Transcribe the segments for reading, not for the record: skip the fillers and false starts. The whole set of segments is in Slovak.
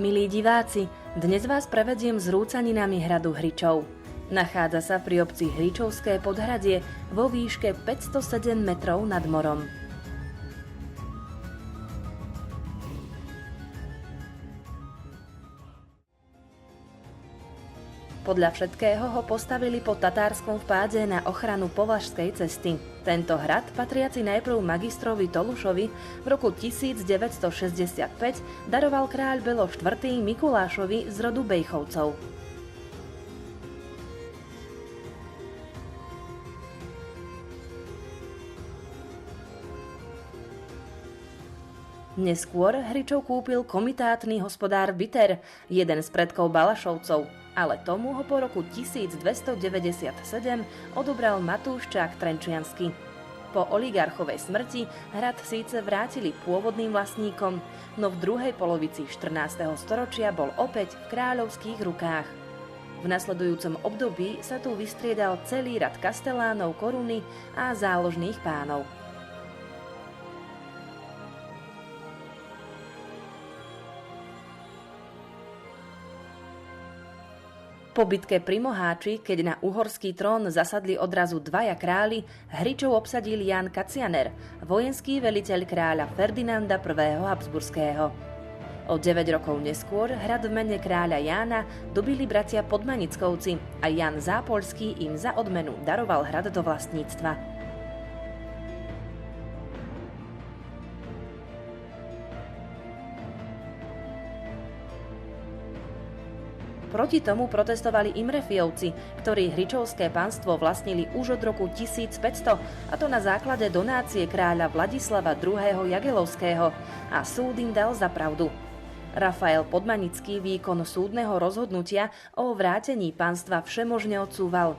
Milí diváci, dnes vás prevediem s rúcaninami hradu Hričov. Nachádza sa pri obci Hričovské Podhradie vo výške 507 metrov nad morom. Podľa všetkého ho postavili po tatárskom vpáde na ochranu Považskej cesty. Tento hrad, patriaci najprv magistrovi Tolušovi, v roku 1965 daroval kráľ Belo IV. Mikulášovi z rodu Bejchovcov. Neskôr Hričov kúpil komitátny hospodár Biter, jeden z predkov Balašovcov, ale tomu ho po roku 1297 odobral Matúš Čák Trenčiansky. Po oligarchovej smrti hrad síce vrátili pôvodným vlastníkom, no v druhej polovici 14. storočia bol opäť v kráľovských rukách. V nasledujúcom období sa tu vystriedal celý rad kastelánov koruny a záložných pánov. Po bitke pri Moháči, keď na uhorský trón zasadli odrazu dvaja králi, Hričov obsadil Ján Kacianer, vojenský veliteľ kráľa Ferdinanda I. Habsburského. O 9 rokov neskôr hrad v mene kráľa Jána dobili bratia Podmanickovci a Ján Zápolský im za odmenu daroval hrad do vlastníctva. Proti tomu protestovali Imrefijovci, ktorí Hričovské panstvo vlastnili už od roku 1500, a to na základe donácie kráľa Vladislava II. Jagelovského, a súd im dal za pravdu. Rafael Podmanický výkon súdneho rozhodnutia o vrátení panstva všemožne odsúval.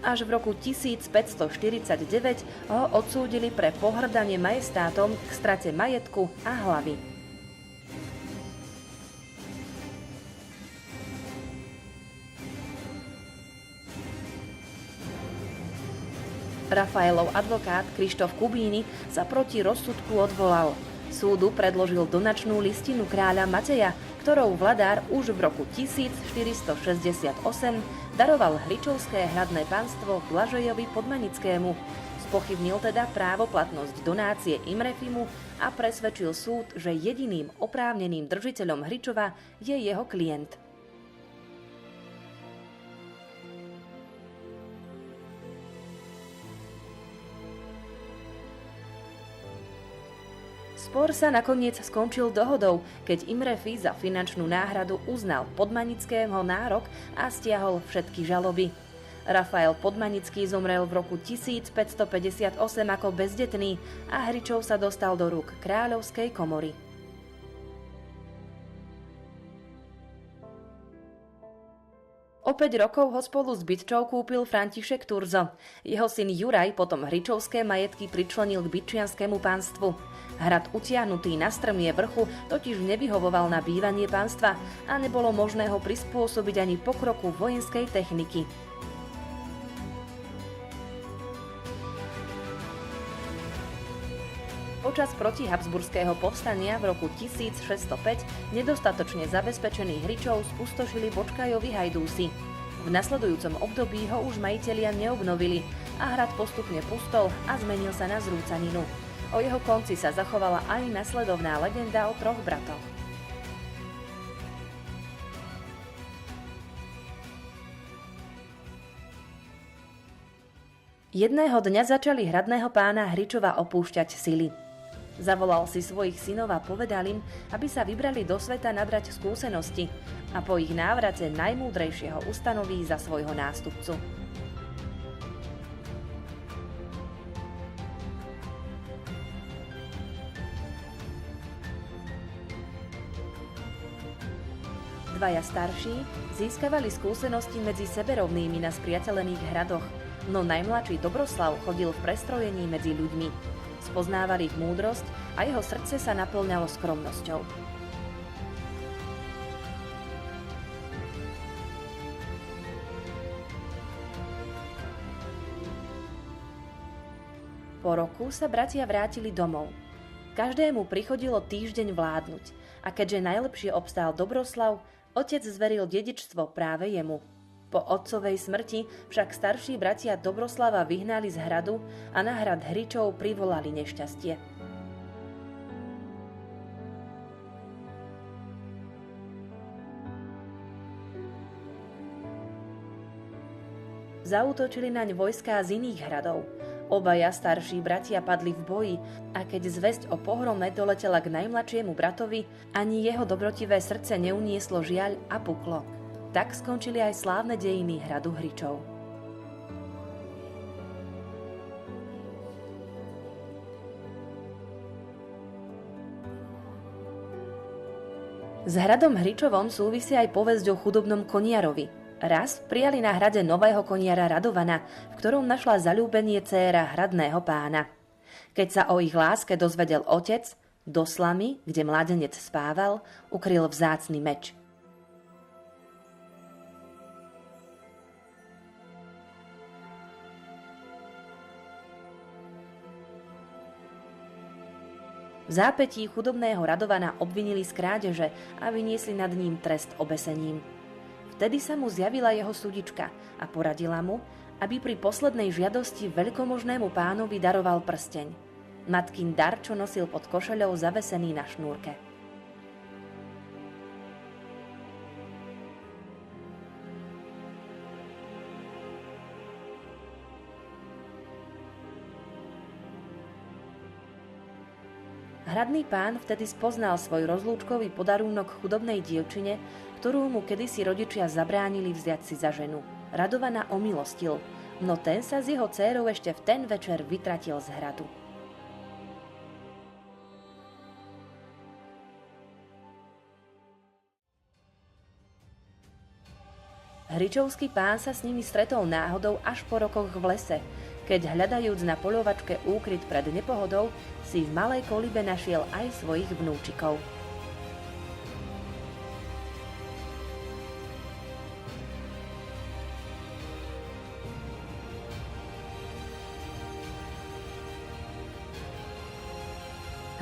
Až v roku 1549 ho odsúdili pre pohŕdanie majestátom k strate majetku a hlavy. Rafaelov advokát Krištof Kubíny sa proti rozsudku odvolal. Súdu predložil donačnú listinu kráľa Mateja, ktorou vladár už v roku 1468 daroval Hričovské hradné panstvo Blažejovi Podmanickému. Spochybnil teda právoplatnosť donácie Imrefimu a presvedčil súd, že jediným oprávneným držiteľom Hričova je jeho klient. Spor sa nakoniec skončil dohodou, keď Imrefi za finančnú náhradu uznal Podmanického nárok a stiahol všetky žaloby. Rafael Podmanický zomrel v roku 1558 ako bezdetný a Hričov sa dostal do rúk kráľovskej komory. O 5 rokov ho spolu s Bytčou kúpil František Turzo. Jeho syn Juraj potom hričovské majetky pričlenil k bytčianskému pánstvu. Hrad utiahnutý na strmie vrchu totiž nevyhovoval na bývanie pánstva a nebolo možné ho prispôsobiť ani pokroku vojenskej techniky. Počas protihabsburského povstania v roku 1605 nedostatočne zabezpečených Hričov spustošili Bočkajovi hajdúsi. V nasledujúcom období ho už majitelia neobnovili a hrad postupne pustol a zmenil sa na zrúcaninu. O jeho konci sa zachovala aj nasledovná legenda o troch bratoch. Jedného dňa začali hradného pána Hričova opúšťať sily. Zavolal si svojich synov a povedal im, aby sa vybrali do sveta nabrať skúsenosti a po ich návrate najmúdrejšieho ustanoví za svojho nástupcu. Dvaja starší získavali skúsenosti medzi seberovnými na spriateľených hradoch, no najmladší Dobroslav chodil v prestrojení medzi ľuďmi. Spoznával ich múdrosť a jeho srdce sa naplňalo skromnosťou. Po roku sa bratia vrátili domov. Každému prichodilo týždeň vládnuť a keďže najlepšie obstál Dobroslav, otec zveril dedičstvo práve jemu. Po otcovej smrti však starší bratia Dobroslava vyhnali z hradu a na hrad Hričov privolali nešťastie. Zaútočili naň vojská z iných hradov. Obaja starší bratia padli v boji a keď zvesť o pohrome doletela k najmladšiemu bratovi, ani jeho dobrotivé srdce neunieslo žiaľ a puklo. Tak skončili aj slávne dejiny hradu Hričov. S hradom Hričovom súvisí aj povesť o chudobnom koniarovi. Raz prijali na hrade nového koniara Radovana, v ktorom našla zaľúbenie dcéra hradného pána. Keď sa o ich láske dozvedel otec, do slamy, kde mládenec spával, ukryl vzácny meč. V zápätí chudobného Radovana obvinili z krádeže a vyniesli nad ním trest obesením. Vtedy sa mu zjavila jeho súdička a poradila mu, aby pri poslednej žiadosti veľkomožnému pánovi daroval prsteň. Matkin dar, čo nosil pod košeľou zavesený na šnúrke. Hradný pán vtedy spoznal svoj rozlúčkový podarúnok chudobnej dievčine, ktorú mu kedysi rodičia zabránili vziať si za ženu. Radovana omilostil, no ten sa s jeho dcérou ešte v ten večer vytratil z hradu. Hričovský pán sa s nimi stretol náhodou až po rokoch v lese, keď hľadajúc na poľovačke úkryt pred nepohodou, si v malej kolibe našiel aj svojich vnúčikov.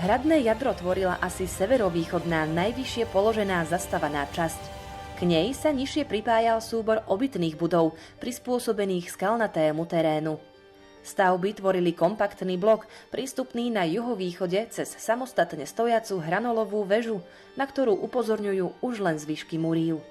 Hradné jadro tvorila asi severovýchodná, najvyššie položená zastavaná časť. K nej sa nižšie pripájal súbor obytných budov, prispôsobených skalnatému terénu. Stavby tvorili kompaktný blok, prístupný na juhovýchode cez samostatne stojacú hranolovú väžu, na ktorú upozorňujú už len zvyšky múriu.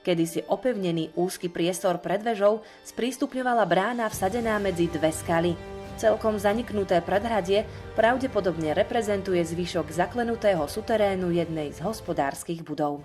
Kedysi opevnený úzky priestor pred väžou sprístupňovala brána vsadená medzi dve skaly. Celkom zaniknuté predhradie pravdepodobne reprezentuje zvyšok zaklenutého suterénu jednej z hospodárskych budov.